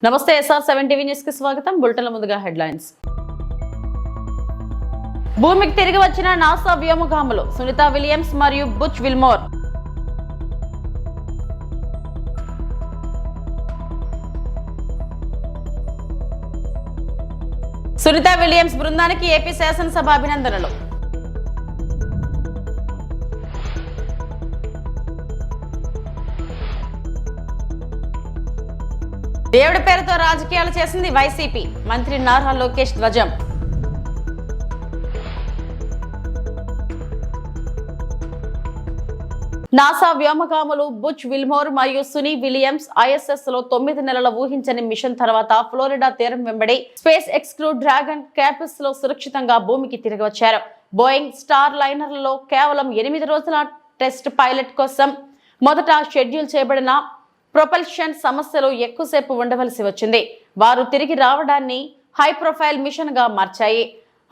నమస్తే SR7 TV news కి స్వాగతం. బులెటిన్ల ముందుగా హెడ్లైన్స్. భూమికి తిరిగి వచ్చిన నాసా వ్యోమగాములు సునీత విలియమ్స్ మరియు బుచ్ విల్మోర్. సునీత విలియమ్స్ బృందానికి ఏపీ శాసనసభ అభినందనలు. దేవుడి పేరుతో రాజకీయాలు చేసింది వైసీపీ, మంత్రి నారా లోకేష్ ధ్వజం. నాసా వ్యోమగాములు బుచ్ విల్మోర్ మరియు సునీ విలియమ్స్ ISS లో 9 నెలల ఊహించని మిషన్ తర్వాత ఫ్లోరిడా తీరం వెంబడి space X crew dragon caps లో సురక్షితంగా భూమికి తిరిగి వచ్చారు. బోయింగ్ స్టార్ లైనర్లలో కేవలం 8 రోజుల టెస్ట్ పైలట్ కోసం మొదట షెడ్యూల్ చేయబడిన ప్రొపల్షన్ సమస్యలు ఎక్కువసేపు ఉండవలసి వచ్చింది. వారు తిరిగి రావడాన్ని హై ప్రొఫైల్ మిషన్ గా మార్చాయి.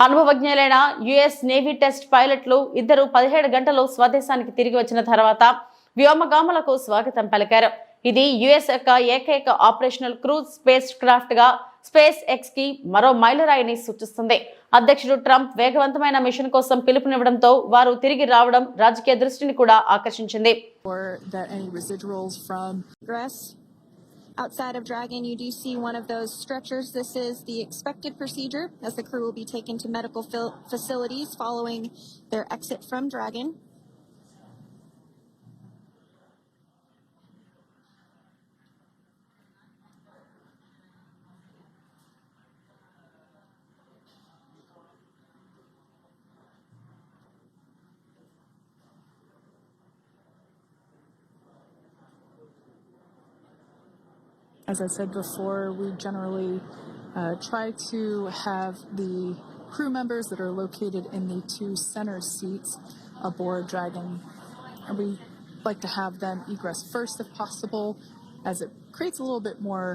అనుభవజ్ఞులైన US నేవీ టెస్ట్ పైలట్లు ఇద్దరు 17 గంటలు స్వదేశానికి తిరిగి వచ్చిన తర్వాత వ్యోమగాములకు స్వాగతం పలికారు. ఇది US యొక్క ఏకైక ఆపరేషనల్ క్రూజ్ స్పేస్ క్రాఫ్ట్ గా స్పేస్ ఎక్స్ కి మరో మైలురాయిని సూచిస్తుంది. అధ్యక్షుడు ట్రంప్ వేగవంతమైన మిషన్ కోసం పిలుపునివ్వడంతో వారు తిరిగి రావడం రాజకీయ దృష్టిని కూడా ఆకర్షించింది. Outside of Dragon, you do see one of those stretchers. This is the expected procedure as the crew will be taken to medical facilities following their exit from Dragon. As I said before, we generally try to have the crew members that are located in the 2 center seats aboard Dragon, and we like to have them egress first if possible, as it creates a little bit more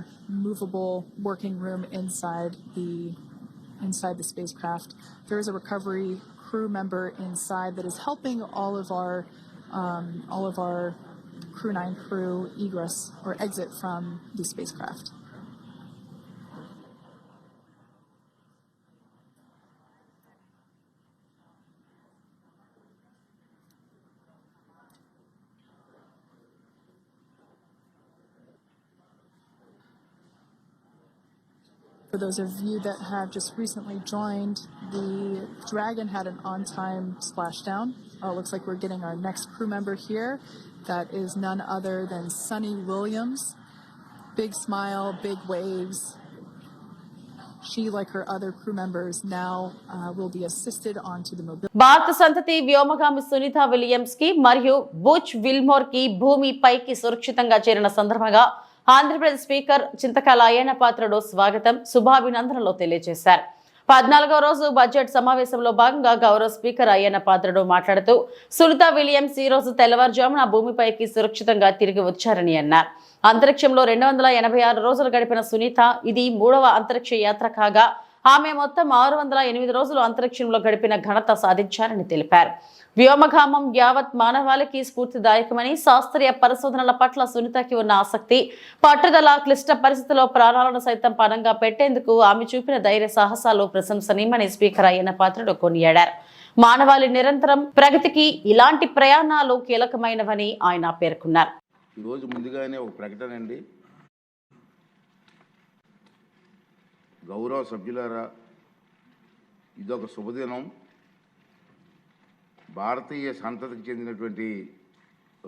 movable working room inside the spacecraft. There is a recovery crew member inside that is helping all of our Crew 9 crew egress or exit from the spacecraft. For those of you that have just recently joined, the Dragon had an on-time splashdown. Looks like we're getting our next crew member here. That is none other than Sunny Williams. Big smile, big waves. She, like her other crew members, now will be assisted onto the mobility. భారత సంతతి వ్యోమగామి Sunitha Williams కి మరియు Butch Wilmore కి భూమి పైకి సురక్షితంగా చేరిన సందర్భంగా ఆంధ్రప్రదేశ్ స్పీకర్ చింతకాయల అయ్యన్న పాత్రుడు స్వాగతం, శుభాభినందనలు తెలియజేశారు. 14వ రోజు బడ్జెట్ సమావేశంలో భాగంగా గౌరవ స్పీకర్ అయ్యన్న పాత్రుడు మాట్లాడుతూ సునీత విలియమ్స్ ఈ రోజు తెల్లవారుజామున భూమిపైకి సురక్షితంగా తిరిగి వచ్చారని అన్నారు. అంతరిక్షంలో 286 రోజులు గడిపిన సునీత ఇది 3వ అంతరిక్ష యాత్ర కాగా ఆమె మొత్తం 608 రోజులు అంతరిక్షంలో గడిపిన ఘనత సాధించారని తెలిపారు. వ్యోమగామం యావత్ మానవాళికి స్ఫూర్తిదాయకమని, శాస్త్రీయ పరిశోధనల పట్ల సునీతకి ఉన్న ఆసక్తి, పట్టుదల, క్లిష్ట పరిస్థితుల్లో ప్రాణాలను సైతం పణంగా పెట్టేందుకు ఆమె చూపిన ధైర్య సాహసాలు ప్రశంసనీయమని స్పీకర్ అయ్యన్న పాత్రుడు కొనియాడారు. మానవాళి నిరంతరం ప్రగతికి ఇలాంటి ప్రయాణాలు కీలకమైనవని ఆయన పేర్కొన్నారు. ఈరోజు ముందుగానే ఒక ప్రకటన అండి. గౌరవ సభ్యులారా, ఇదొక శుభదినం. భారతీయ సంతతికి చెందినటువంటి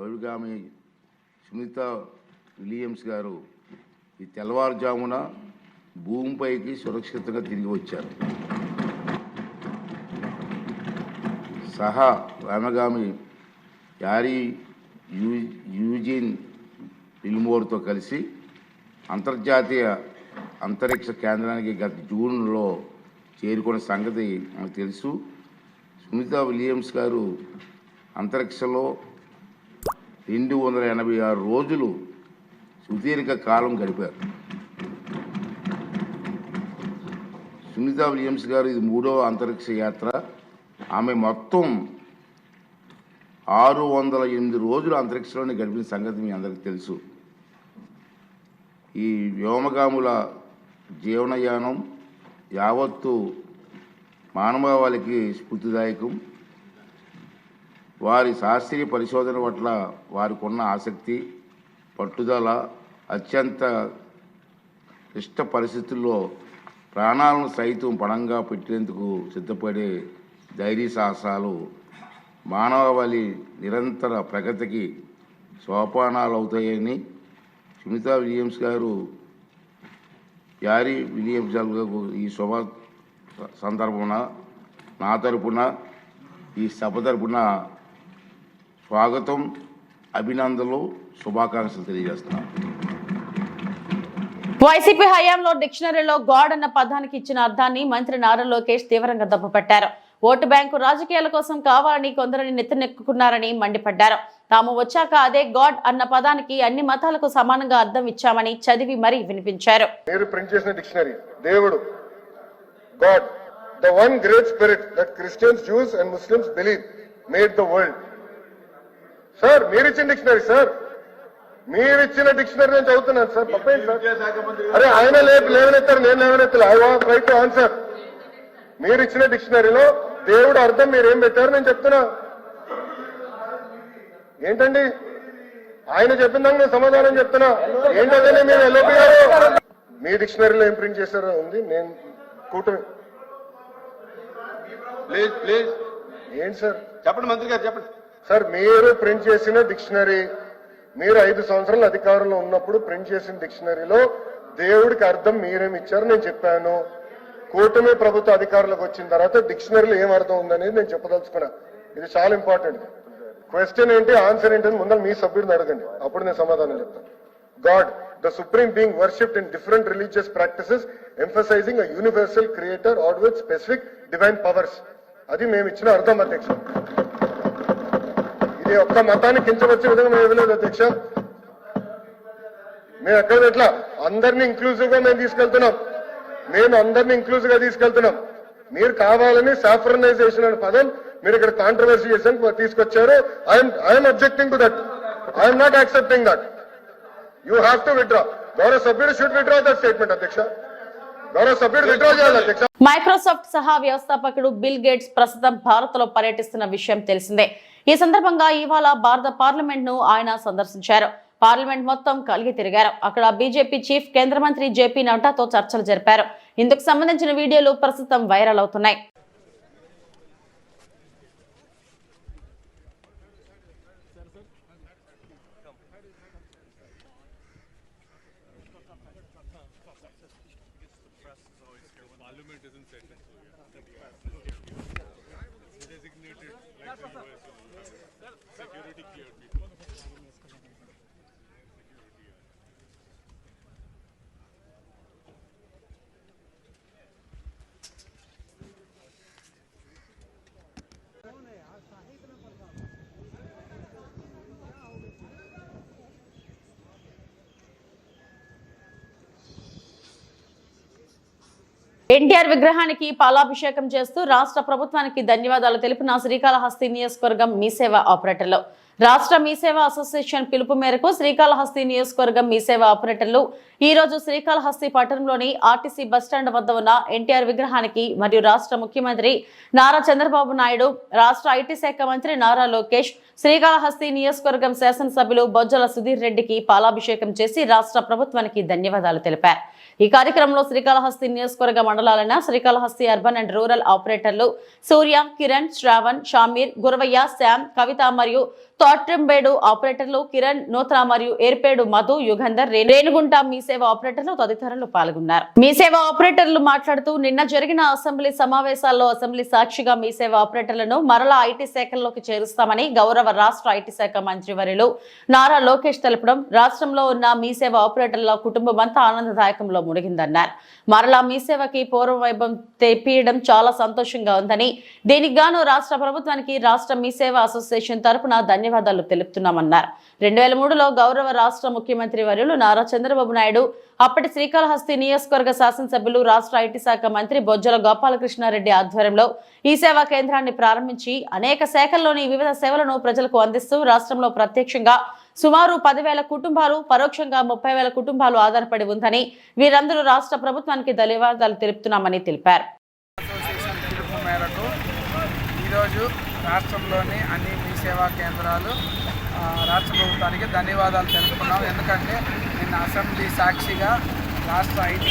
అభిగామి సునీత విలియమ్స్ గారు ఈ తెల్లవారుజామున భూమిపైకి సురక్షితంగా తిరిగి వచ్చారు. సహా వ్యోమగామి యారీ యూజిన్ విల్మోర్తో కలిసి అంతర్జాతీయ అంతరిక్ష కేంద్రానికి గత జూన్లో చేరుకున్న సంగతి మనకు తెలుసు. సునీత విలియమ్స్ గారు అంతరిక్షంలో 286 రోజులు సుదీర్ఘ కాలం గడిపారు. సునీత విలియమ్స్ గారు ఇది 3వ అంతరిక్ష యాత్ర. ఆమె మొత్తం 608 రోజులు అంతరిక్షంలోనే గడిపిన సంగతి మీ అందరికీ తెలుసు. ఈ వ్యోమగాముల జీవనయానం యావత్తు మానవాళికి స్ఫూర్తిదాయకం. వారి శాస్త్రీయ పరిశోధన పట్ల వారికి ఉన్న ఆసక్తి, పట్టుదల, అత్యంత క్లిష్ట పరిస్థితుల్లో ప్రాణాలను సైతం పణంగా పెట్టేందుకు సిద్ధపడే ధైర్య సాహసాలు మానవాళి నిరంతర ప్రగతికి సోపానాలు అవుతాయని సునీతా విలియమ్స్ గారు, ప్యారీ విలియమ్స్ గారు ఈ శుభ సందర్భమున నా తరపున, ఈ సభ తరపున స్వాగతం, అభినందనలు, శుభాకాంక్షలు తెలియజేస్తున్నాను. వైసీపీ హయాంలో డిక్షనరీలో గాడ్ అన్న పదానికి ఇచ్చిన అర్థాన్ని మంత్రి నారా లోకేష్ తీవ్రంగా దెబ్బపట్టారు. ఓటు బ్యాంకు రాజకీయాల కోసం కావాలని కొందరిని నెత్తినెక్కుకున్నారని మండిపడ్డారు. తాము వచ్చాక అదే గాడ్ అన్న పదానికి అన్ని మతాలకు సమానంగా అర్థం ఇచ్చామని చదివి మరీ వినిపించారు. మీరు ప్రింట్ చేసిన డిక్షనరీ దేవుడు, god, the one great spirit that Christians, Jews and Muslims believe made the world. Sir మీరిచ్చిన డిక్షనరీ, సార్ మీరిచ్చిన డిక్షనరీ నేను చదువుతున్నాను సార్, తప్పేంటి సార్? అరే ఆయన లేవనెత్తారు, నేను లేవనెత్తాను. I want right to answer. మీరిచ్చిన డిక్షనరీలో దేవుడు అర్థం మీరేం పెట్టారు నేను చెప్తున్నా. ఏంటండి ఆయన చెప్పిన దానికి నేను సమాధానం చెప్తున్నా. ఏంటంటే మీరు ఎల్ఓపి గారు మీ డిక్షనరీలో ఏం ప్రింట్ చేశారో ఉంది. నేను కూటమి ప్లీజ్ ఏంటి సార్ చెప్పండి, మంత్రి గారు చెప్పండి సార్. మీరు ప్రింట్ చేసిన డిక్షనరీ, మీరు 5 సంవత్సరాలు అధికారంలో ఉన్నప్పుడు ప్రింట్ చేసిన డిక్షనరీలో దేవుడికి అర్థం మీరేమి ఇచ్చారు నేను చెప్పాను. కూటమి ప్రభుత్వ అధికారులకు వచ్చిన తర్వాత డిక్షనరీలో ఏం అర్థం ఉందనేది నేను చెప్పదలుచుకున్నా. ఇది చాలా ఇంపార్టెంట్. క్వశ్చన్ ఏంటి, ఆన్సర్ ఏంటి అని ముందర మీ సభ్యుడిని అడగండి, అప్పుడు నేను సమాధానం చెప్తాను. God, the supreme being worshipped in different religious practices emphasising a universal creator are with specific divine powers. అది మేము ఇచ్చిన అర్థం అధ్యక్ష. ఇది ఒక్క మతాన్ని కించవచ్చే విధంగా మేము ఇవ్వలేదు అధ్యక్ష. మేము ఎక్కడ ఎట్లా అందరినీ ఇంక్లూజివ్ గా మేము తీసుకెళ్తున్నాం. మేము అందరినీ ఇంక్లూజివ్ గా తీసుకెళ్తున్నాం. మీరు కావాలని సాఫ్రనైజేషన్ అనే పదం మీరు ఇక్కడ కాంట్రవర్సీ చేసాను తీసుకొచ్చారు. I'm objecting to that. I'm not accepting that. You have to withdraw. గౌరవ సభ్యుడు షుడ్ విత్డ్రా దట్ స్టేట్మెంట్ అధ్యక్ష. గౌరవ సభ్యుడు విత్డ్రా చేయాలి అధ్యక్ష. మైక్రోసాఫ్ట్ సహా వ్యవస్థాపకుడు బిల్ గేట్స్ ప్రస్తుతం భారత్ లో పర్యటిస్తున్న విషయం తెలిసిందే. ఈ సందర్భంగా ఇవాళ భారత పార్లమెంట్ ను ఆయన సందర్శించారు. పార్లమెంట్ మొత్తం కలిగి తిరిగారు. అక్కడ బీజేపీ చీఫ్, కేంద్ర మంత్రి జేపీ నడ్డాతో చర్చలు జరిపారు. ఇందుకు సంబంధించిన వీడియోలు ప్రస్తుతం వైరల్ అవుతున్నాయి. ఎన్టీఆర్ విగ్రహానికి పాలాభిషేకం చేస్తూ రాష్ట్ర ప్రభుత్వానికి ధన్యవాదాలు తెలిపిన శ్రీకాళహస్తి నియోజకవర్గం మీసేవ ఆపరేటర్లు. రాష్ట్ర మీసేవ అసోసియేషన్ పిలుపు మేరకు శ్రీకాళహస్తి నియోజకవర్గం మీసేవ ఆపరేటర్లు ఈ రోజు శ్రీకాళహస్తి పట్టణంలోని ఆర్టీసీ బస్టాండ్ వద్ద ఉన్న ఎన్టీఆర్ విగ్రహానికి మరియు రాష్ట్ర ముఖ్యమంత్రి నారా చంద్రబాబు నాయుడు, రాష్ట్ర ఐటీ శాఖ మంత్రి నారా లోకేష్, శ్రీకాళహస్తి నియోజకవర్గం శాసనసభ్యులు బొజ్జల సుధీర్ రెడ్డికి పాలాభిషేకం చేసి రాష్ట్ర ప్రభుత్వానికి ధన్యవాదాలు తెలిపారు. ఈ కార్యక్రమంలో శ్రీకాళహస్తి నియోజకవర్గ మండలాలైన శ్రీకాళహస్తి అర్బన్ అండ్ రూరల్ ఆపరేటర్లు సూర్య, కిరణ్, శ్రావణ్, షామీర్, గురవయ్య, శ్యామ్, కవిత మరియు తోట్రంబేడు ఆపరేటర్లు కిరణ్, నూతన మరియు ఏర్పేడు మధు, యుగంధర్, రేణుగుంట మీసేవ ఆపరేటర్లు తదితరులు పాల్గొన్నారు. మీసేవ ఆపరేటర్లు మాట్లాడుతూ నిన్న జరిగిన అసెంబ్లీ సమావేశాల్లో అసెంబ్లీ సాక్షిగా మీసేవ ఆపరేటర్లను మరలా ఐటీ శాఖల్లోకి చేరుస్తామని గౌరవ రాష్ట్ర ఐటీ శాఖ మంత్రి వర్యులు నారా లోకేష్ తెలపడం రాష్ట్రంలో ఉన్న మీసేవ ఆపరేటర్ల కుటుంబం అంతా ఆనందదాయకంలో మునిగిందన్నారు. మరలా మీసేవకి పూర్వ వైభవం తెప్పియడం చాలా సంతోషంగా ఉందని, దీనికి గాను రాష్ట్ర ప్రభుత్వానికి రాష్ట్ర మీసేవ అసోసియేషన్ తరపున ధన్యవాదాలు తెలుపుతున్నామన్నారు. 2003లో గౌరవ రాష్ట్ర ముఖ్యమంత్రి వర్యులు నారా చంద్రబాబు నాయుడు, అప్పటి శ్రీకాళహస్తి నియోజకవర్గ శాసనసభ్యులు రాష్ట్ర ఐటీ శాఖ మంత్రి బొజ్జల గోపాలకృష్ణారెడ్డి ఆధ్వర్యంలో ఈ సేవా కేంద్రాన్ని ప్రారంభించి అనేక శాఖల్లోని వివిధ సేవలను ప్రజలకు అందిస్తూ రాష్ట్రంలో ప్రత్యక్షంగా సుమారు 10,000 కుటుంబాలు, పరోక్షంగా 30,000 కుటుంబాలు ఆధారపడి ఉందని, వీరందరూ రాష్ట్ర ప్రభుత్వానికి ధన్యవాదాలు తెలుపుతున్నామని తెలిపారు. అసోసియేషన్ పిలుపు మేరకు ఈరోజు రాష్ట్రంలోని అన్ని మీ సేవా కేంద్రాలు రాష్ట్ర ప్రభుత్వానికి ధన్యవాదాలు తెలుపుతున్నాం. ఎందుకంటే నిన్న అసెంబ్లీ సాక్షిగా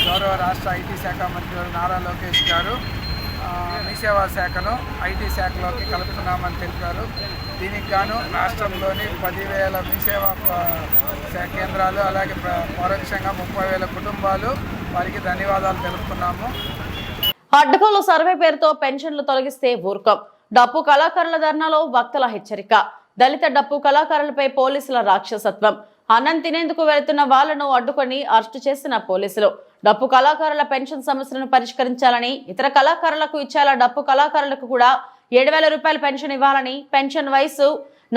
గౌరవ రాష్ట్ర ఐటీ శాఖ మంత్రి నారా లోకేష్ గారు మీ సేవా శాఖను ఐటీ శాఖలోకి కలుపుతున్నామని తెలిపారు. దీనికి గాను రాష్ట్రంలోని 10,000 మీ సేవా కేంద్రాలు, అలాగే పరోక్షంగా 30,000 కుటుంబాలు వారికి ధన్యవాదాలు తెలుపుతున్నాము. అడ్డగోలు సర్వే పేరుతో పెన్షన్లు తొలగిస్తే ఊరుకోం. డప్పు కళాకారుల ధర్నాలో వక్తల హెచ్చరిక. దళిత డప్పు కళాకారులపై పోలీసుల రాక్షసత్వం. అన్నం తినేందుకు వెళుతున్న వాళ్లను అడ్డుకొని అరెస్టు చేసిన పోలీసులు. డప్పు కళాకారుల పెన్షన్ సమస్యలను పరిష్కరించాలని, ఇతర కళాకారులకు ఇచ్చేలా డప్పు కళాకారులకు కూడా 7,000 రూపాయల పెన్షన్ ఇవ్వాలని, పెన్షన్ వయసు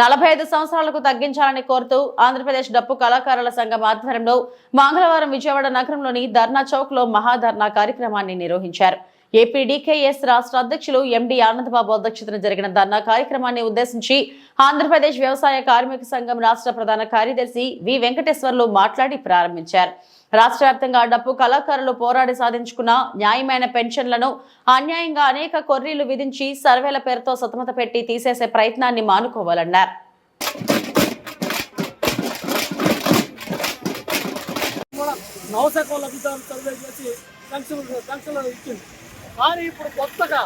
45 సంవత్సరాలకు తగ్గించాలని కోరుతూ ఆంధ్రప్రదేశ్ డప్పు కళాకారుల సంఘం ఆధ్వర్యంలో మంగళవారం విజయవాడ నగరంలోని ధర్నా చౌక్ లో మహాధర్నా కార్యక్రమాన్ని నిర్వహించారు. ఏపీడీకేఎస్ రాష్ట్ర అధ్యక్షులు ఎండి ఆనందబాబు అధ్యక్షతన జరిగిన ధర్నా కార్యక్రమాన్ని ఉద్దేశించి ఆంధ్రప్రదేశ్ వ్యవసాయ కార్మిక సంఘం రాష్ట్ర ప్రధాన కార్యదర్శి వి వెంకటేశ్వర్లు మాట్లాడి ప్రారంభించారు. రాష్ట్ర వ్యాప్తంగా డప్పు కళాకారులు పోరాడి సాధించుకున్న న్యాయమైన పెన్షన్లను అన్యాయంగా అనేక కొర్రీలు విధించి సర్వేల పేరుతో సతమత పెట్టి తీసేసే ప్రయత్నాన్ని మానుకోవాలన్నారు. కానీ ఇప్పుడు కొత్తగా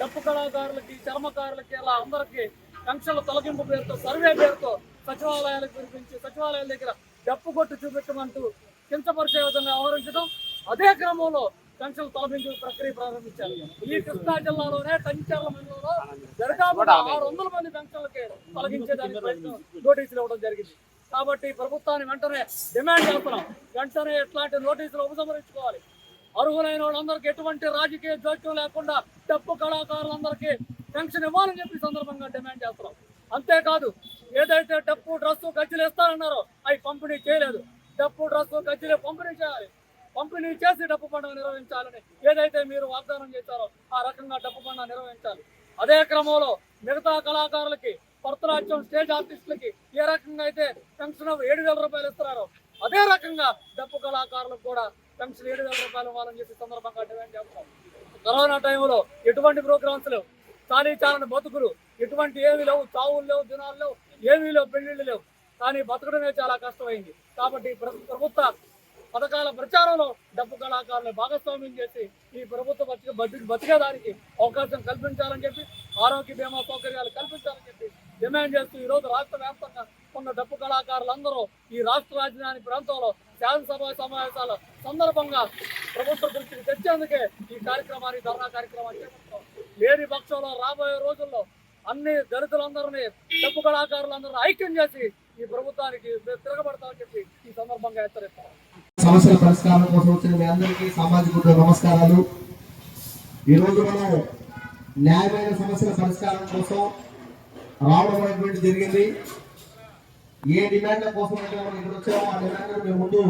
డప్పు కళాకారులకి, చర్మకారులకి ఇలా అందరికీ పెన్షన్ల తొలగింపు పేరుతో, సర్వే పేరుతో సచివాలయాలకు పిలిపించి సచివాలయాల దగ్గర డప్పు కొట్టు చూపెట్టమంటూ కించపరిచే విధంగా వ్యవహరించడం, అదే క్రమంలో పెన్షన్లు తొలగించే ప్రక్రియ ప్రారంభించారు. ఈ కృష్ణా జిల్లాలోనే టంచర్ల మండలంలో దరిదాపు 600 మంది పెన్షన్లకి తొలగించేదానికి ప్రయత్నం నోటీసులు ఇవ్వడం జరిగింది. కాబట్టి ప్రభుత్వాన్ని వెంటనే డిమాండ్ చేస్తున్నాం, వెంటనే ఇట్లాంటి నోటీసులు ఉపసంహరించుకోవాలి. అర్హులైన వాళ్ళందరికీ ఎటువంటి రాజకీయ జోక్యం లేకుండా డప్పు కళాకారులందరికీ పెన్షన్ ఇవ్వాలని చెప్పి సందర్భంగా డిమాండ్ చేస్తున్నాం. అంతేకాదు, ఏదైతే డప్పు డ్రస్సు గజ్జలు ఇస్తారన్నారో అవి పంపిణీ చేయలేదు. డప్పు డ్రస్సు గజ్జలే పంపిణీ చేయాలి. పంపిణీ చేసి డప్పు పండుగ నిర్వహించాలని ఏదైతే మీరు వాగ్దానం చేశారో ఆ రకంగా డప్పు పండుగ నిర్వహించాలి. అదే క్రమంలో మిగతా కళాకారులకి, భరతనాట్యం స్టేజ్ ఆర్టిస్టులకి ఏ రకంగా అయితే పెన్షన్ 7,000 రూపాయలు ఇస్తున్నారో అదే రకంగా డప్పు కళాకారులకు కూడా పెన్షన్ 7,000 రూపాయలు ఇవ్వాలని చెప్పి సందర్భంగా డిమాండ్ చేస్తాం. కరోనా టైంలో ఎటువంటి ప్రోగ్రామ్స్ లేవు, ఖాళీ చాలని బతుకులు, ఎటువంటి ఏమీ లేవు, చావులు లేవు, దినాలు లేవు, ఏమీ లేవు, పెళ్లిళ్ళు లేవు. కానీ బతకడమే చాలా కష్టమైంది. కాబట్టి ప్రభుత్వ పథకాల ప్రచారంలో డప్పు కళాకారులు భాగస్వామ్యం చేసి ఈ ప్రభుత్వ బతికేదానికి అవకాశం కల్పించాలని చెప్పి, ఆరోగ్య బీమా సౌకర్యాలు కల్పించాలని చెప్పి డిమాండ్ చేస్తూ ఈరోజు రాష్ట్ర వ్యాప్తంగా ఉన్న డప్పు కళాకారులందరూ ఈ రాష్ట్ర రాజధాని ప్రాంతంలో శాసనసభ సమావేశాల సందర్భంగా ప్రభుత్వ దృష్టికి తెచ్చేందుకే ఈ కార్యక్రమాన్ని, ధర్నా కార్యక్రమాన్ని చేపడతాం. లేని పక్షంలో రాబోయే రోజుల్లో అన్ని దళితులందరినీ, డప్పు కళాకారులందరినీ ఐక్యం చేసి ఈ ప్రభుత్వానికి తిరగబడతామని చెప్పి ఈ సందర్భంగా హెచ్చరిస్తాం. సమస్యల పరిష్కారం కోసం వచ్చిన మీ అందరికీ సామాజిక నమస్కారాలు. ఈరోజు మనం న్యాయమైన సమస్యల పరిష్కారం కోసం రావడం అనేటువంటి జరిగింది. ఏ డిమాండ్ల కోసం అయితే మనం ఇక్కడ వచ్చామో ఆ డిమాండ్లు మేము ముందు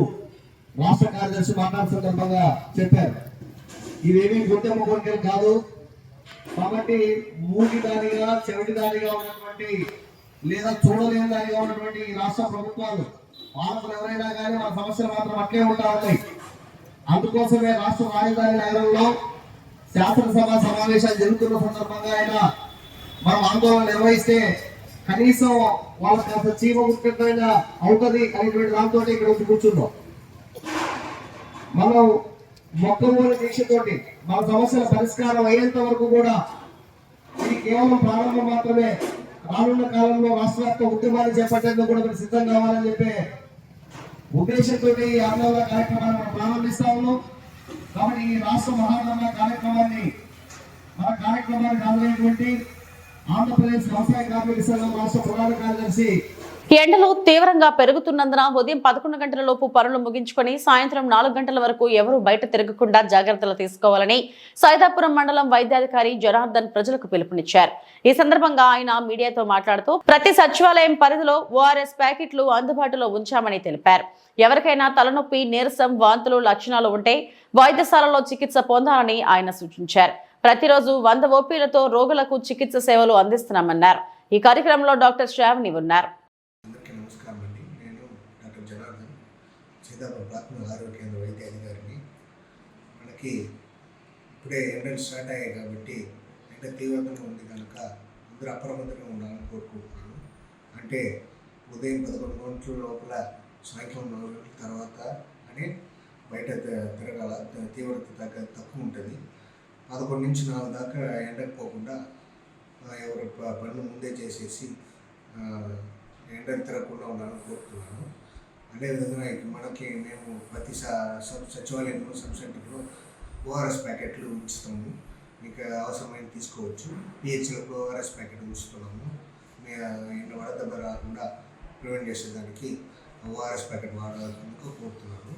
రాష్ట్ర కార్యదర్శి మాట్లాడే సందర్భంగా చెప్పారు. ఇవేమీ గుండెమ్మ కోరికలు కాదు. కాబట్టి మూగిదానిగా, చెవిటిదానిగా ఉన్నటువంటి లేదా చూడలేని దానిగా ఉన్నటువంటి ఈ రాష్ట్ర ప్రభుత్వాలు, పాలకులు ఎవరైనా కానీ మన సమస్యలు మాత్రం అట్లే ఉంటా ఉన్నాయి. అందుకోసమే రాష్ట్ర రాజధాని నగరంలో శాసనసభ సమావేశాలు జరుగుతున్న సందర్భంగా అయినా మనం ఆందోళన నిర్వహిస్తే కనీసం వాళ్ళకి కాస్త చీమ ముఖ్యమైన అవుతుంది అనేటువంటి దాంతో ఇక్కడ వచ్చి కూర్చున్నాం. మనం మొక్కమూల దీక్షతోటి మన సమస్యల పరిష్కారం అయ్యేంత వరకు కూడా ఇది కేవలం ప్రారంభం మాత్రమే. రానున్న కాలంలో రాష్ట్ర వ్యాప్త ఉద్యమాన్ని చేపట్టేందుకు కూడా మీరు సిద్ధం కావాలని చెప్పే ఉద్దేశంతో ఈ ఆందోళన కార్యక్రమాన్ని మనం ప్రారంభిస్తా ఉన్నాం. కాబట్టి ఈ రాష్ట్ర మహాధర్నా కార్యక్రమాన్ని హాజరైనటువంటి ఆంధ్రప్రదేశ్ వ్యవసాయ కార్మిక సంఘం రాష్ట్ర ప్రధాన కార్యదర్శి ఎండలు తీవ్రంగా పెరుగుతున్నందున ఉదయం 11 గంటల లోపు పనులు ముగించుకొని సాయంత్రం 4 గంటల వరకు ఎవరూ బయట తిరగకుండా జాగ్రత్తలు తీసుకోవాలని సైదాపురం మండలం వైద్యాధికారి జనార్దన్ ప్రజలకు పిలుపునిచ్చారు. ఈ సందర్భంగా ఆయన మీడియాతో మాట్లాడుతూ ప్రతి సచివాలయం పరిధిలో ORS ప్యాకెట్లు అందుబాటులో ఉంచామని తెలిపారు. ఎవరికైనా తలనొప్పి, నీరసం, వాంతులు లక్షణాలు ఉంటే వైద్యశాలలో చికిత్స పొందాలని ఆయన సూచించారు. ప్రతిరోజు 100 ఓపీలతో రోగులకు చికిత్స సేవలు అందిస్తున్నామన్నారు. ఈ కార్యక్రమంలో డాక్టర్ శ్రావణి ఉన్నారు. అందరికీ నమస్కారం అండి. సిద్ధార్థ ప్రాథమిక ఆరోగ్య కేంద్ర వైద్య అధికారిని. మనకి ఇప్పుడే ఎండలు స్టార్ట్ అయ్యాయి కాబట్టి ఎండ తీవ్రంగా ఉంది కనుక అందరూ అప్రమత్తంగా ఉండాలని కోరుకుంటున్నాను. అంటే ఉదయం 11 గంటల లోపల సాయంత్రం 4 గంటల తర్వాత అని బయట తిరగాల. తీవ్రత తక్కువ ఉంటుంది. 11 నుంచి 4 దాకా ఎండకు పోకుండా ఎవరు పనులు ముందే చేసేసి ఎండకు తిరగకుండా ఉండాలని కోరుతున్నాను. అదేవిధంగా మనకి మేము ప్రతి సచివాలయంలో సబ్ సెంటర్లో ఓఆర్ఎస్ ప్యాకెట్లు ఉంచుతాము. మీకు అవసరమైన తీసుకోవచ్చు. పిహెచ్లకు ఓఆర్ఎస్ ప్యాకెట్ ఉంచుతున్నాము. ఎండ వడదెబ్బ రాకుండా ప్రివెంట్ చేసేదానికి ఓఆర్ఎస్ ప్యాకెట్ వాడాలని కోరుతున్నాను.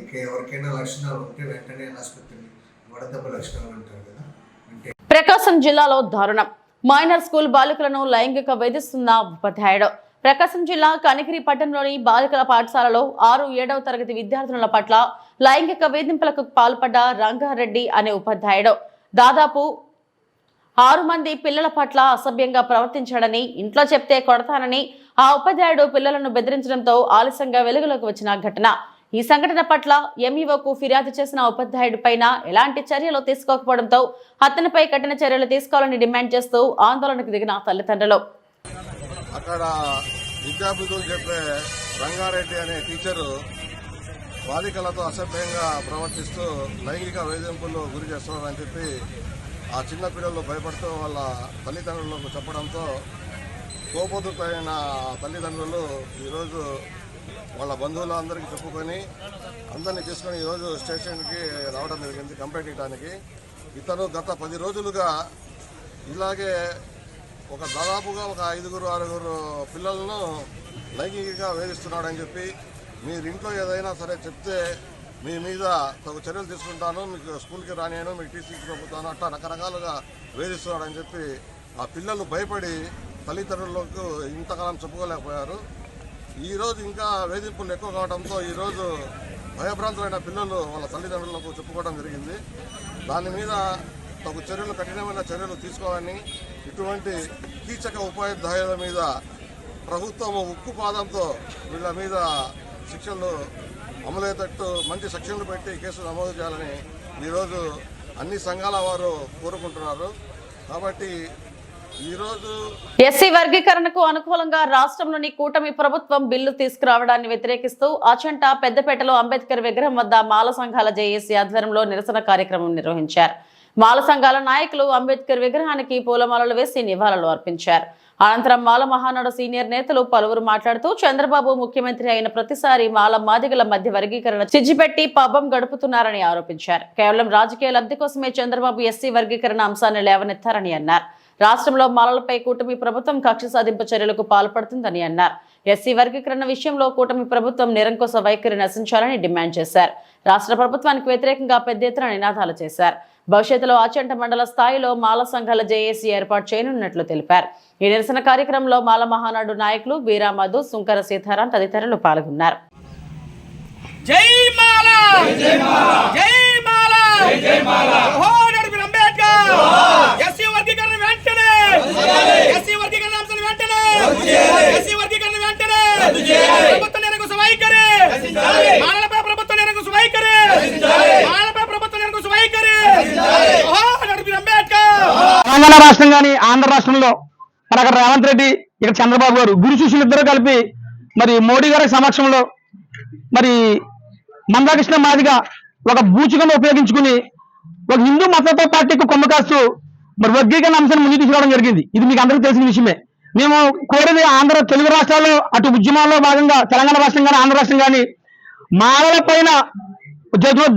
ఇంకా ఎవరికైనా లక్షణాలు ఉంటే వెంటనే ఆసుపత్రిని వడదెబ్బ లక్షణాలు అంటారు కదా, అంటే ప్రకాశం జిల్లాలో దారుణం. మైనర్ స్కూల్ బాలికలను లైంగిక వేధిస్తున్న ఉపాధ్యాయుడు. ప్రకాశం జిల్లా కనిగిరి పట్టణంలోని బాలికల పాఠశాలలో 6, 7వ తరగతి విద్యార్థుల పట్ల లైంగిక వేధింపులకు పాల్పడ్డ రంగారెడ్డి అనే ఉపాధ్యాయుడు దాదాపు 6 మంది పిల్లల పట్ల అసభ్యంగా ప్రవర్తించాడని, ఇంట్లో చెప్తే కొడతానని ఆ ఉపాధ్యాయుడు పిల్లలను బెదిరించడంతో ఆలస్యంగా వెలుగులోకి వచ్చిన ఘటన. ఈ సంఘటన పట్ల ఎంఈఓకు ఫిర్యాదు చేసిన ఉపాధ్యాయుడి పైన ఎలాంటి చర్యలు తీసుకోకపోవడంతో అతనిపై కఠిన చర్యలు తీసుకోవాలని డిమాండ్ చేస్తూ ఆందోళనకు దిగిన తల్లిదండ్రులు. అక్కడ విద్యార్థులు చెప్పే రంగారెడ్డి అనే టీచరు బాలికలతో అసభ్యంగా ప్రవర్తిస్తూ లైంగిక వేధింపులు గురి చేస్తున్నారని చెప్పి ఆ చిన్న పిల్లలు భయపడుతూ వాళ్ళ తల్లిదండ్రులకు చెప్పడంతో కోపోతులైన తల్లిదండ్రులు ఈరోజు వాళ్ళ బంధువులందరికీ చెప్పుకొని అందరినీ తీసుకొని ఈరోజు స్టేషన్కి రావడం జరిగింది కంప్లైంట్ ఇవ్వడానికి. ఇతను గత 10 రోజులుగా ఇలాగే దాదాపుగా 5, 6 పిల్లలను లైంగికంగా వేధిస్తున్నాడని చెప్పి, మీరు ఇంట్లో ఏదైనా సరే చెప్తే మీ మీద తగు చర్యలు తీసుకుంటాను, మీకు స్కూల్కి రానియను, మీకు టీసీకి పంపుతాను, అట్లా రకరకాలుగా వేధిస్తున్నాడని చెప్పి ఆ పిల్లలు భయపడి తల్లిదండ్రులకు ఇంతకాలం చెప్పుకోలేకపోయారు. ఈరోజు ఇంకా వేధింపులు ఎక్కువ కావడంతో ఈరోజు భయభ్రాంతులైన పిల్లలు వాళ్ళ తల్లిదండ్రులకు చెప్పుకోవడం జరిగింది. దాని మీద తగు చర్యలు, కఠినమైన చర్యలు తీసుకోవాలని, ఇటువంటి కీచక ఉపాధ్యాయుల మీద ప్రభుత్వం ఉక్కు పాదంతో వీళ్ళ మీద శిక్షలు అమలయ్యేటట్టు మంచి సెక్షన్లు పెట్టి కేసులు నమోదు చేయాలని ఈరోజు అన్ని సంఘాల వారు కోరుకుంటున్నారు. కాబట్టి ఈరోజు ఎస్సీ వర్గీకరణకు అనుకూలంగా రాష్ట్రంలోని కూటమి ప్రభుత్వం బిల్లు తీసుకురావడాన్ని వ్యతిరేకిస్తూ అచంట పెద్దపేటలో అంబేద్కర్ విగ్రహం వద్ద మాల సంఘాల జేఏసీ ఆధ్వర్యంలో నిరసన కార్యక్రమం నిర్వహించారు. మాల సంఘాల నాయకులు అంబేద్కర్ విగ్రహానికి పూలమాలలు వేసి నివాళులు అర్పించారు. అనంతరం మాల మహానాడు సీనియర్ నేతలు పలువురు మాట్లాడుతూ చంద్రబాబు ముఖ్యమంత్రి అయిన ప్రతిసారి మాల మాదిగల మధ్య వర్గీకరణ చిచ్చిపెట్టి పబ్బం గడుపుతున్నారని ఆరోపించారు. కేవలం రాజకీయ లబ్ధి కోసమే చంద్రబాబు ఎస్సీ వర్గీకరణ అంశాన్ని లేవనెత్తారని అన్నారు. రాష్ట్రంలో మాలలపై కూటమి ప్రభుత్వం కక్ష సాధింపు చర్యలకు పాల్పడుతుందని అన్నారు. ఎస్సీ వర్గీకరణ విషయంలో కూటమి ప్రభుత్వం నిరంకుశ వైఖరి నశించాలని డిమాండ్ చేశారు. రాష్ట్ర ప్రభుత్వానికి వ్యతిరేకంగా పెద్ద ఎత్తున నినాదాలు చేశారు. భవిష్యత్తులో ఆచంట మండల స్థాయిలో మాల సంఘాల జేఏసీ ఏర్పాటు చేయనున్నట్లు తెలిపారు. ఈ నిరసన కార్యక్రమంలో మాల మహానాడు నాయకులు బీరామధు, సుంకర సీతారాం తదితరులు పాల్గొన్నారు. జై మాల, జై మాల, జై మాల, జై మాల. అంబేద్కర్ ఎస్సీ వర్గీకరణ వెంటనే, ఎస్సీ వర్గీకరణ అంశాన్ని వెంటనే, ఎస్సీ వర్గీకరణ వెంటనే, ప్రభుత్వ నిరంకుశ వైఖరి, మాలలపై ప్రభుత్వ నిరంకుశ వైఖరి, మాలలపై ప్రభుత్వ నిరంకుశ వైఖరి. అంబేద్కర్ తెలంగాణ రాష్ట్రం కానీ ఆంధ్ర రాష్ట్రంలో మరి అక్కడ రేవంత్ రెడ్డి, ఇక్కడ చంద్రబాబు గారు గురు శిష్యులు ఇద్దరు కలిపి మరి మోడీ గారి సమక్షంలో మరి మందాకృష్ణ మాదిగా ఒక బూచికను ఉపయోగించుకుని ఒక హిందూ మతతో పార్టీకి కొమ్మ కాస్తూ మరి వర్గీకరణ అంశాన్ని ముందుకు తీసుకురావడం జరిగింది. ఇది మీకు అందరికీ తెలిసిన విషయమే. మేము కోరేది ఆంధ్ర తెలుగు రాష్ట్రాల్లో అటు ఉద్యమాల్లో భాగంగా తెలంగాణ రాష్ట్రం కానీ ఆంధ్ర రాష్ట్రం కానీ మాలల పైన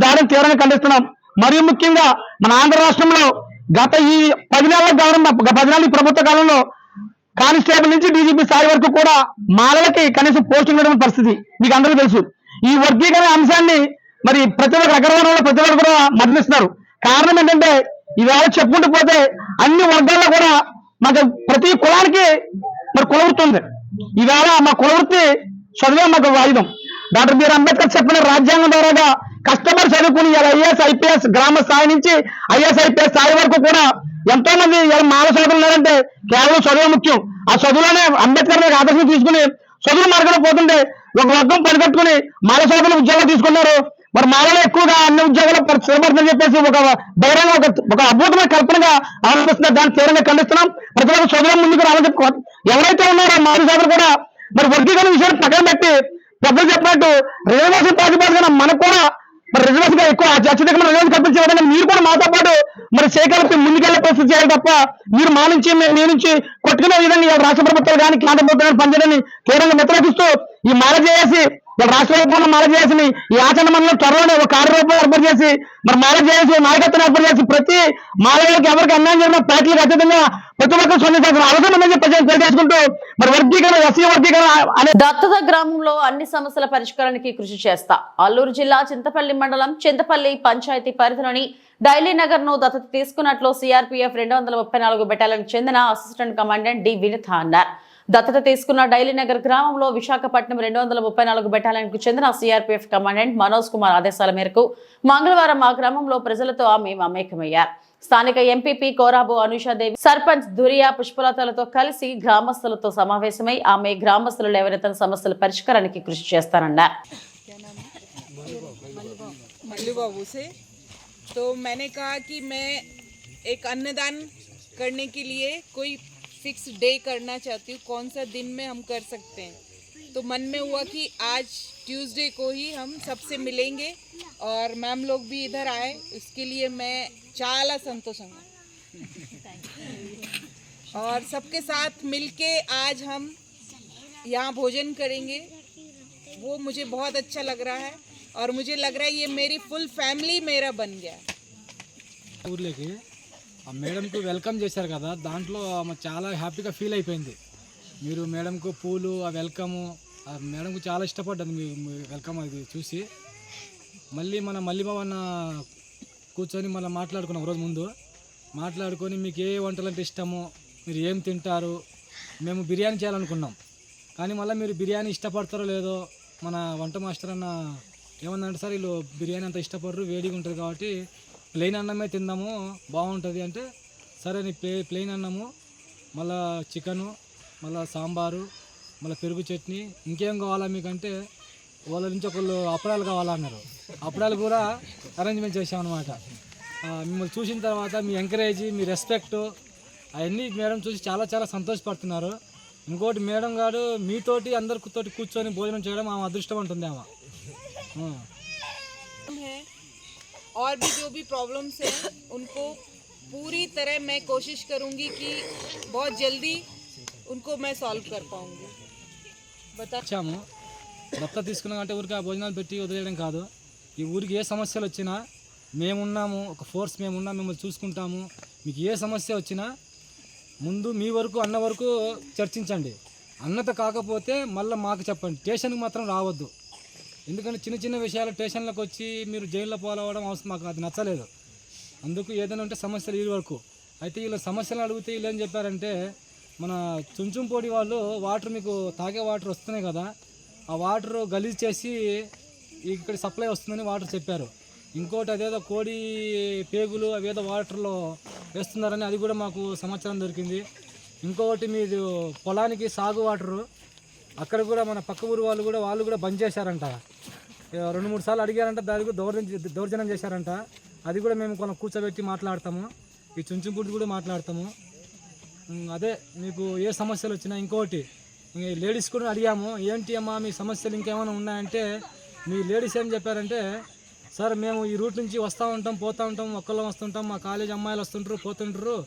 దాడిని తీవ్రంగా ఖండిస్తున్నాం. మరియు ముఖ్యంగా మన ఆంధ్ర రాష్ట్రంలో గత ఈ 10 నెలల ప్రభుత్వ కాలంలో కానిస్టేబుల్ నుంచి డీజీపీ స్థాయి వరకు కూడా మాలలకి కనీసం పోస్టింగ్ ఇవ్వడం పరిస్థితి మీకు అందరికీ తెలుసు. ఈ వర్గీకరణ అంశాన్ని మరి ప్రతి ఒక్క అగ్రవర్ణంలో ప్రతి ఒక్కరు కూడా మద్దతిస్తున్నారు. కారణం ఏంటంటే ఇవాళ చెప్పుకుంటూ పోతే అన్ని వర్గాల్లో కూడా మాకు ప్రతి కులానికి మరి కులవృత్తి ఉంది. ఇవాళ మా కులవృత్తి చదివే మాకు ఆయుధం. డాక్టర్ బిఆర్ అంబేద్కర్ చెప్పిన రాజ్యాంగం ద్వారాగా కష్టపడి చదువుకుని ఐఏఎస్ ఐపీఎస్ గ్రామ స్థాయి నుంచి ఐఏఎస్ ఐపీఎస్ స్థాయి వరకు కూడా ఎంతో మంది మాల సోదరులు ఉన్నారంటే కేవలం చదువు ముఖ్యం. ఆ చదువులోనే అంబేద్కర్ ఆదర్శం తీసుకుని చదువు మార్గంలో పోతుంటే ఒక వర్గం పనికట్టుకుని మాల సోదరులు ఉద్యోగాలు తీసుకున్నారు. మరి మాలలో ఎక్కువగా అన్ని ఉద్యోగాలు స్థిరపడుతుందని చెప్పేసి ఒక బహిరంగ ఒక అద్భుతమైన కల్పనగా ఆలోచిస్తున్నారు. దాన్ని తీవ్రంగా ఖండిస్తున్నాం. ప్రజలకు సోదరం ముందుకు రావాలని చెప్పి ఎవరైతే ఉన్నారో మాల సోదరులు కూడా మరి వర్గీకరణ విషయాన్ని పక్కన పెట్టి పెద్దలు చెప్పినట్టు రిజర్వేషన్ ప్రాతిపదికన మనకు కూడా మరి రిజర్వేషన్ ఎక్కువ అత్యధికమైన రిజర్వేషన్ కల్పించే విధంగా మీరు కూడా మాతో పాటు మరి సేకల్పి ముందుకెళ్లే పరిస్థితి చేయాలి తప్ప మీరు మా నుంచి మీ నుంచి కొట్టుకునే విధంగా రాష్ట్ర ప్రభుత్వాలు కానీ కేంద్ర ప్రభుత్వాలు పనిచేయడాన్ని తీవ్రంగా వ్యతిరేకిస్తూ ఈ మాల చేసి రాష్ట్ర ప్రభుత్వంలో మాల చేసి ఈ ఆచరణ మండలం త్వరలోనే ఒక కార్యరూపం ఏర్పాటు చేసి మరి మాల చేసి నాయకత్వం ఏర్పాటు చేసి ప్రతి మాలలకు ఎవరికి అన్యాయం జరిగిన పార్టీలకు అత్యధికంగా ప్రతి ఒక్కరు స్పందించాల్సిన అవసరం ఉందని ప్రజలు తెలియజేసుకుంటూ మరి వర్గీకరణ ఎస్సీ వర్గీకరణ అనే దత్తత గ్రామంలో అన్ని సమస్యల పరిష్కారానికి కృషి చేస్తా. అల్లూరు జిల్లా చింతపల్లి మండలం చింతపల్లి పంచాయతీ పరిధిలోని డైలీ నగర్ ను దత్తత తీసుకున్నట్లు సిఆర్పీఎఫ్ 234 బెటాలియన్ చెందిన అసిస్టెంట్ కమాండెంట్ డి వినిత అన్నారు. దత్తత తీసుకున్న డైలీ నగర్ గ్రామంలో విశాఖపట్నం 234 బెటాలియన్ కు చెందిన సిఆర్పీఎఫ్ కమాండెంట్ మనోజ్ కుమార్ ఆదేశాల మేరకు మంగళవారం ఆ గ్రామంలో ప్రజలతో ఆమె మమేకమయ్యారు. స్థానిక ఎంపీపీ కోరాబు అనుషాదేవి, సర్పంచ్ దురియా పుష్పలతలతో కలిసి గ్రామస్తులతో సమావేశమై ఆమె గ్రామస్తులు లేవనెత్తిన సమస్యల పరిష్కారానికి కృషి చేస్తారన్నారు. तो मैंने कहा कि मैं एक अन्नदान करने के लिए कोई फिक्स डे करना चाहती हूँ, कौन सा दिन में हम कर सकते हैं. तो मन में हुआ कि आज ट्यूसडे को ही हम सबसे मिलेंगे और मैम लोग भी इधर आए, उसके लिए मैं చాలా సంతోషంగా और सबके साथ मिलके आज हम यहाँ भोजन करेंगे, वो मुझे बहुत अच्छा लग रहा है और मुझे लग रहा है ये मेरी फुल फैमिली मेरा बन गया. ఊర్లోకి ఆ మేడంకు వెల్కమ్ చేశారు కదా, దాంట్లో ఆమె చాలా హ్యాపీగా ఫీల్ అయిపోయింది. మీరు మేడంకు పూలు ఆ వెల్కము ఆ మేడంకు చాలా ఇష్టపడ్డది మీ వెల్కమ్ అది చూసి. మళ్ళీ మన మల్లిబావన్న కూర్చొని మళ్ళీ మాట్లాడుకున్నాం రోజు ముందు. మాట్లాడుకొని మీకు ఏ వంటలు అంటే ఇష్టమో, మీరు ఏం తింటారు, మేము బిర్యానీ చేయాలనుకున్నాం. కానీ మళ్ళీ మీరు బిర్యానీ ఇష్టపడతారో లేదో మన వంట మాస్టర్ అన్న ఏమన్నంటే సార్ వీళ్ళు బిర్యానీ అంత ఇష్టపడరు, వేడిగా ఉంటుంది కాబట్టి ప్లెయిన్ అన్నమే తిందాము బాగుంటుంది అంటే, సరే నీ ప్లెయిన్ అన్నము మళ్ళీ చికెను మళ్ళీ సాంబారు మళ్ళీ పెరుగు చట్నీ ఇంకేం కావాలా మీకంటే వాళ్ళ నుంచి ఒకళ్ళు అప్పడాలు కావాలన్నారు. అప్పడాలు కూడా అరేంజ్మెంట్ చేసామన్నమాట. మిమ్మల్ని చూసిన తర్వాత మీ ఎంకరేజ్, మీ రెస్పెక్ట్ అవన్నీ మేడం చూసి చాలా చాలా సంతోషపడుతున్నారు. ఇంకోటి మేడం గారు మీతోటి అందరితోటి కూర్చొని భోజనం చేయడం ఆమె అదృష్టం ఉంటుంది ఆమె. और भी जो भी प्रॉब्लम्स हैं उनको पूरी तरह मैं कोशिश करूंगी कि बहुत जल्दी उनको मैं सॉल्व कर पाऊंगी. వచ్చాము దత్తత తీసుకున్నామంటే ఊరికి ఆ భోజనాలు పెట్టి వదిలేయడం కాదు. ఈ ఊరికి ఏ సమస్యలు వచ్చినా మేమున్నాము, ఒక ఫోర్స్ మేమున్నాం, మిమ్మల్ని చూసుకుంటాము. మీకు ఏ సమస్య వచ్చినా ముందు మీ వరకు అన్న వరకు చర్చించండి. అన్నత కాకపోతే మళ్ళీ మాకు చెప్పండి, స్టేషన్కి మాత్రం రావద్దు. ఎందుకంటే చిన్న చిన్న విషయాలు స్టేషన్లకు వచ్చి మీరు జైల్లో పోలవడం అవసరం, మాకు అది నచ్చలేదు. అందుకు ఏదైనా ఉంటే సమస్యలు ఈ వరకు. అయితే వీళ్ళ సమస్యలు అడిగితే వీళ్ళు ఏం చెప్పారంటే, మన చుంచుంపొడి వాళ్ళు వాటర్ మీకు తాగే వాటర్ వస్తున్నాయి కదా, ఆ వాటర్ గలీజ్ చేసి ఇక్కడ సప్లై వస్తుందని వాటర్ చెప్పారు. ఇంకోటి అదేదో కోడి పేగులు అవేదో వాటర్లో వేస్తున్నారని అది కూడా మాకు సమాచారం దొరికింది. ఇంకొకటి మీరు పొలానికి సాగు వాటరు అక్కడ కూడా మన పక్క ఊరు వాళ్ళు కూడా బంద్ చేశారంట. 2-3 సార్లు అడిగారంట, దాని కూడా దౌర్జన్యం చేశారంట. అది కూడా మేము కొంచెం కూర్చోబెట్టి మాట్లాడతాము. ఈ చుంచుంపుడు కూడా మాట్లాడతాము. అదే మీకు ఏ సమస్యలు వచ్చినా. ఇంకోటి లేడీస్ కూడా అడిగాము, ఏంటి అమ్మా మీ సమస్యలు ఇంకేమైనా ఉన్నాయంటే మీ లేడీస్ ఏం చెప్పారంటే, సార్ మేము ఈ రూట్ నుంచి వస్తూ ఉంటాం పోతూ ఉంటాం, ఒక్కళ్ళం వస్తుంటాం, మా కాలేజ్ అమ్మాయిలు వస్తుంటారు పోతుంటారు,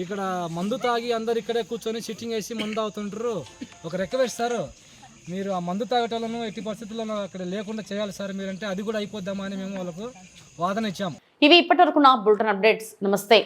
ఇక్కడ మందు తాగి అందరు ఇక్కడే కూర్చొని సిట్టింగ్ వేసి మందు తాగుతుంటారు. ఒక రిక్వెస్ట్ సార్, మీరు ఆ మందు తాగటాలను ఎట్టి పరిస్థితుల్లో అక్కడ లేకుండా చేయాలి సార్ మీరంటే, అది కూడా అయిపోద్దామా అని మేము వాళ్ళకు వాదన ఇచ్చాము. ఇవి ఇప్పటివరకు నా బులెటిన్ అప్డేట్స్. నమస్తే.